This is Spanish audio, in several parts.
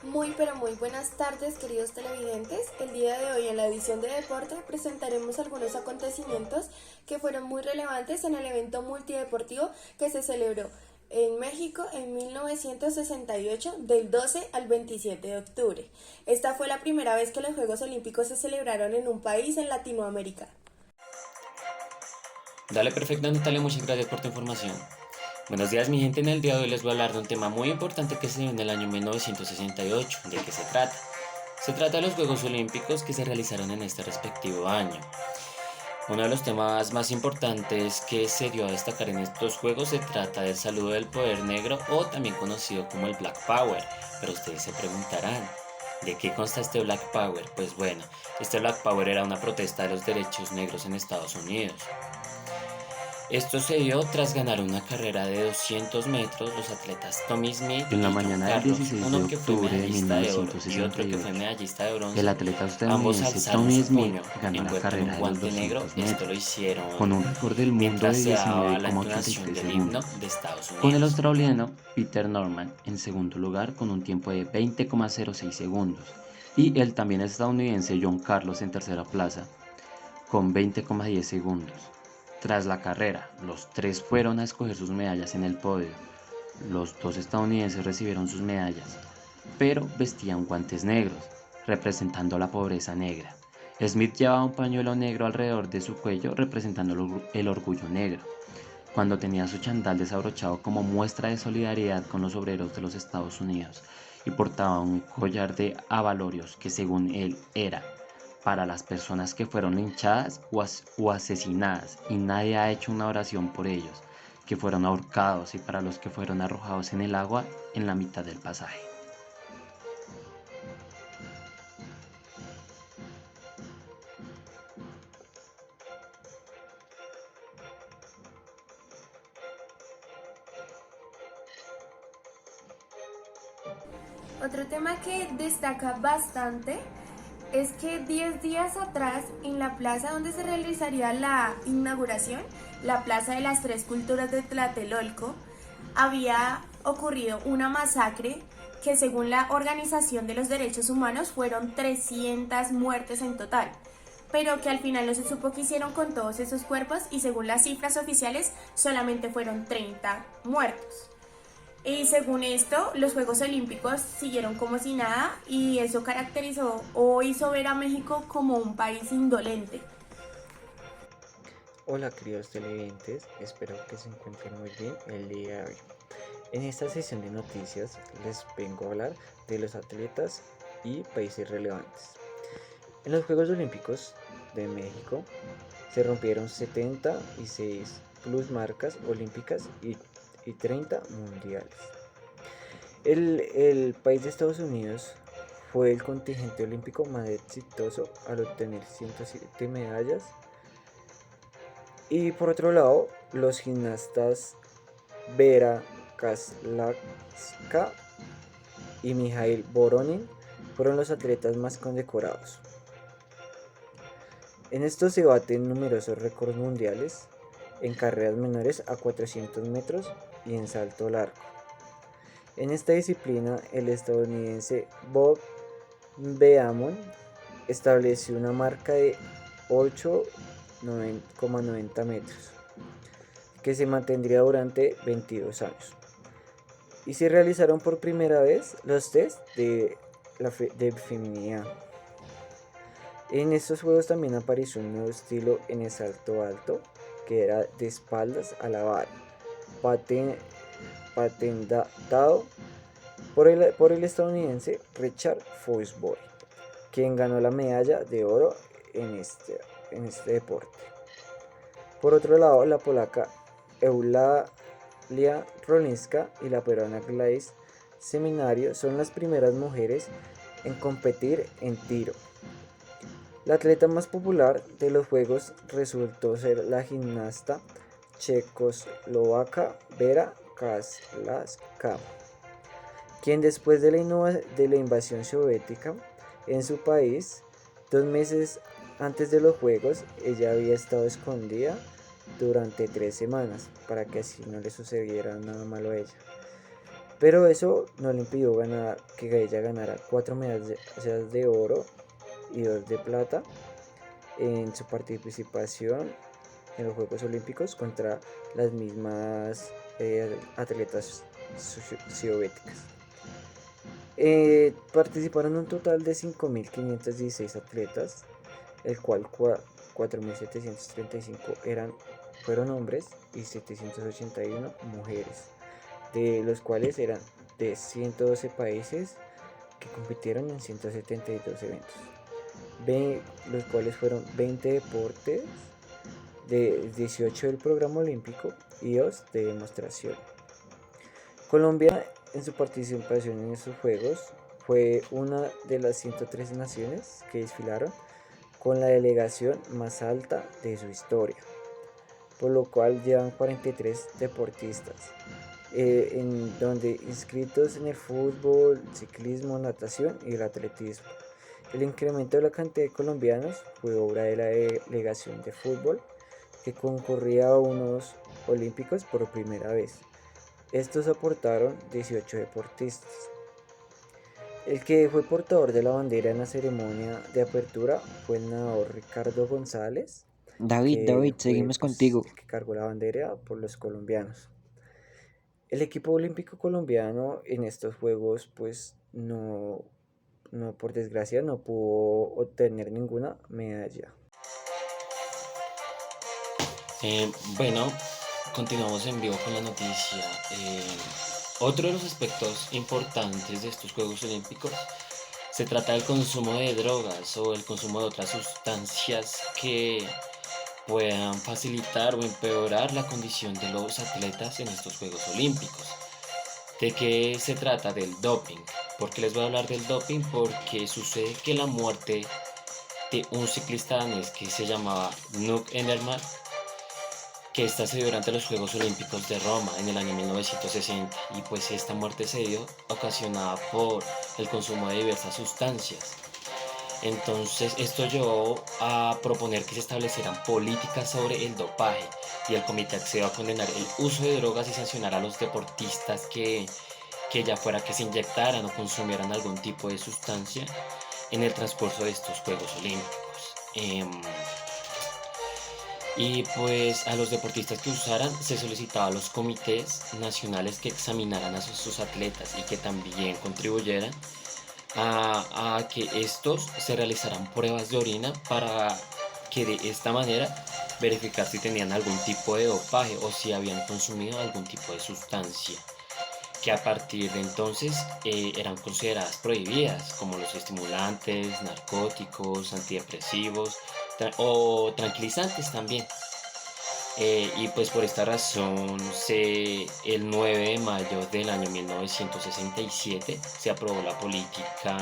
Muy pero muy buenas tardes, queridos televidentes. El día de hoy en la edición de deporte presentaremos algunos acontecimientos que fueron muy relevantes en el evento multideportivo que se celebró en México en 1968 del 12 al 27 de octubre. Esta fue la primera vez que los Juegos Olímpicos se celebraron en un país en Latinoamérica. Dale, perfecto, Natalia, muchas gracias por tu información. Buenos días, mi gente. En el día de hoy les voy a hablar de un tema muy importante que se dio en el año 1968. ¿De qué se trata? Se trata de los Juegos Olímpicos que se realizaron en este respectivo año. Uno de los temas más importantes que se dio a destacar en estos Juegos se trata del saludo del poder negro o también conocido como el Black Power. Pero ustedes se preguntarán, ¿de qué consta este Black Power? Pues bueno, este Black Power era una protesta de los derechos negros en Estados Unidos. Esto se dio tras ganar una carrera de 200 metros los atletas Tommy Smith En la y John mañana del Carlos, 16 de uno que fue octubre de medallista de oro y otro que fue 1968, medallista de el bronce. atleta Ambos estadounidense alzaron Tommy su Smith puño ganó la envuelto en un carrera de los guante negro. 200 Esto lo metros hicieron con un récord del mundo mientras de se daba la entonación 19,83 del himno segundos, de Estados con el Unidos. australiano Peter Norman en segundo lugar con un tiempo de 20,06 segundos y el también estadounidense John Carlos en tercera plaza con 20,10 segundos. Tras la carrera, los tres fueron a escoger sus medallas en el podio. Los dos estadounidenses recibieron sus medallas, pero vestían guantes negros, representando la pobreza negra. Smith llevaba un pañuelo negro alrededor de su cuello, representando el orgullo negro, cuando tenía su chandal desabrochado como muestra de solidaridad con los obreros de los Estados Unidos, y portaba un collar de abalorios que según él era para las personas que fueron linchadas o asesinadas, y nadie ha hecho una oración por ellos, que fueron ahorcados, y para los que fueron arrojados en el agua en la mitad del pasaje. Otro tema que destaca bastante es que 10 días atrás, en la plaza donde se realizaría la inauguración, la Plaza de las Tres Culturas de Tlatelolco, había ocurrido una masacre que según la Organización de los Derechos Humanos fueron 300 muertes en total, pero que al final no se supo qué hicieron con todos esos cuerpos y según las cifras oficiales solamente fueron 30 muertos. Y según esto, los Juegos Olímpicos siguieron como si nada y eso caracterizó o hizo ver a México como un país indolente. Hola queridos televidentes, espero que se encuentren muy bien el día de hoy. En esta sesión de noticias les vengo a hablar de los atletas y países relevantes. En los Juegos Olímpicos de México se rompieron 76 plus marcas olímpicas y 30 mundiales. El país de Estados Unidos fue el contingente olímpico más exitoso al obtener 107 medallas. Y por otro lado, los gimnastas Vera Kaslavska y Mikhail Voronin fueron los atletas más condecorados. En esto se baten numerosos récords mundiales en carreras menores a 400 metros y en salto largo. En esta disciplina, el estadounidense Bob Beamon estableció una marca de 8,90 metros, que se mantendría durante 22 años. Y se realizaron por primera vez los test de feminidad. En estos juegos también apareció un nuevo estilo en el salto alto, que era de espaldas a la vara, patentado por el estadounidense Richard Fosbury, quien ganó la medalla de oro en este deporte. Por otro lado, la polaca Eulalia Rolinska y la peruana Gladys Seminario son las primeras mujeres en competir en tiro. La atleta más popular de los Juegos resultó ser la gimnasta checoslovaca Vera Kaslavska, quien después de la invasión soviética en su país, 2 meses antes de los Juegos, ella había estado escondida durante 3 semanas para que así no le sucediera nada malo a ella. pero eso no le impidió que ella ganara 4 medallas de oro y 2 de plata en su participación en los Juegos Olímpicos contra las mismas atletas soviéticas. Participaron un total de 5.516 atletas, el cual 4.735 fueron hombres y 781 mujeres, de los cuales eran de 112 países que compitieron en 172 eventos, los cuales fueron 20 deportes, de 18 del programa olímpico y 2 de demostración. Colombia, en su participación en estos Juegos, fue una de las 103 naciones que desfilaron con la delegación más alta de su historia, por lo cual llevan 43 deportistas, en donde inscritos en el fútbol, ciclismo, natación y el atletismo. El incremento de la cantidad de colombianos fue obra de la delegación de fútbol, que concurría a unos olímpicos por primera vez. Estos aportaron 18 deportistas. El que fue portador de la bandera en la ceremonia de apertura fue el nadador Ricardo González, David, que fue seguimos contigo. el que cargó la bandera por los colombianos. El equipo olímpico colombiano en estos Juegos pues no por desgracia no pudo obtener ninguna medalla. Bueno, continuamos en vivo con la noticia. Otro de los aspectos importantes de estos Juegos Olímpicos se trata del consumo de drogas o el consumo de otras sustancias que puedan facilitar o empeorar la condición de los atletas en estos Juegos Olímpicos. ¿De qué se trata? Del doping. ¿Por qué les voy a hablar del doping? Porque sucede que la muerte de un ciclista danés que se llamaba Knut Engelmark, que esta se dio durante los Juegos Olímpicos de Roma en el año 1960, y pues esta muerte se dio ocasionada por el consumo de diversas sustancias. Entonces esto llevó a proponer que se establecieran políticas sobre el dopaje, y el comité accedió a condenar el uso de drogas y sancionar a los deportistas que ya fuera que se inyectaran o consumieran algún tipo de sustancia en el transcurso de estos Juegos Olímpicos. Y pues a los deportistas que usaran se solicitaba a los comités nacionales que examinaran a sus atletas y que también contribuyeran a que estos se realizaran pruebas de orina para que de esta manera verificar si tenían algún tipo de dopaje o si habían consumido algún tipo de sustancia, que a partir de entonces eran consideradas prohibidas, como los estimulantes, narcóticos, antidepresivos o tranquilizantes también. Y pues por esta razón el 9 de mayo del año 1967 se aprobó la política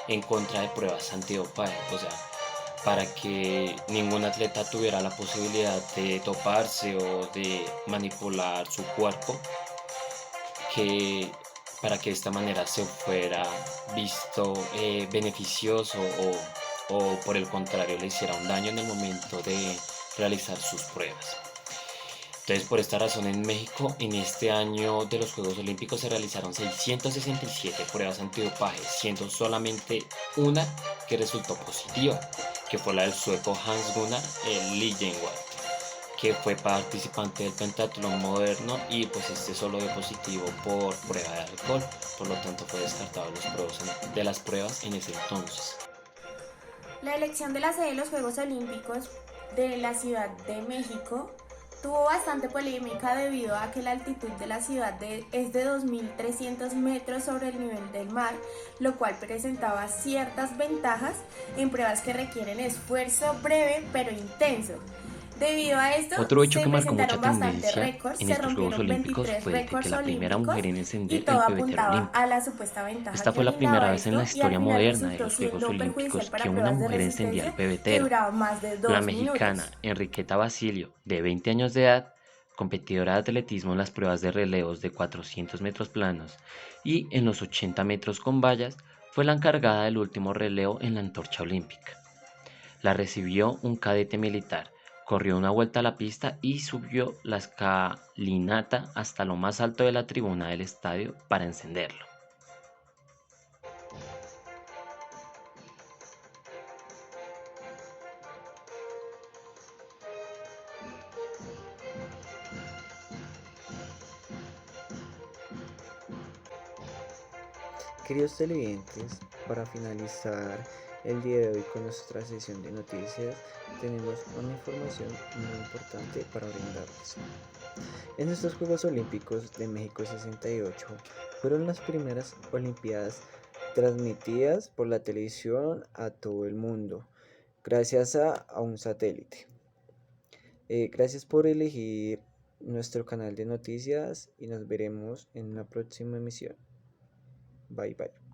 en contra de pruebas antidopaje, o sea, para que ningún atleta tuviera la posibilidad de doparse o de manipular su cuerpo, para que de esta manera se fuera visto beneficioso o por el contrario le hiciera un daño en el momento de realizar sus pruebas. Entonces, por esta razón en México en este año de los Juegos Olímpicos se realizaron 667 pruebas antidopaje, siendo solamente una que resultó positiva, que fue la del sueco Hans Gunnar Liljengren, que fue participante del pentatlón moderno, y pues este solo dio positivo por prueba de alcohol, por lo tanto fue descartado de las pruebas en ese entonces. La elección de la sede de los Juegos Olímpicos de la Ciudad de México tuvo bastante polémica debido a que la altitud de la ciudad es de 2.300 metros sobre el nivel del mar, lo cual presentaba ciertas ventajas en pruebas que requieren esfuerzo breve pero intenso. Debido a esto, Otro hecho se que marcó mucha presentaron bastantes tendencia récords, en se estos Juegos rompieron Olímpicos 23 fue de récords que la primera mujer en olímpicos encender y todo el pebetero apuntaba olímpico. a la supuesta ventaja Esta que fue la brindaba primera vez en la esto, y historia al final moderna de resultó los Juegos siendo Olímpicos perjudicial para que una pruebas de mujer encendía el resistencia que pebetero. duraban más de 2 La mexicana minutos. Enriqueta Basilio, de 20 años de edad, competidora de atletismo en las pruebas de relevos de 400 metros planos y en los 80 metros con vallas, fue la encargada del último relevo en la antorcha olímpica. La recibió un cadete militar Corrió una vuelta a la pista y subió la escalinata hasta lo más alto de la tribuna del estadio para encenderlo. Queridos televidentes, para finalizar el día de hoy con nuestra sesión de noticias, tenemos una información muy importante para brindarles. En estos Juegos Olímpicos de México 68 fueron las primeras Olimpiadas transmitidas por la televisión a todo el mundo, gracias a un satélite. Gracias por elegir nuestro canal de noticias y nos veremos en una próxima emisión. Bye bye.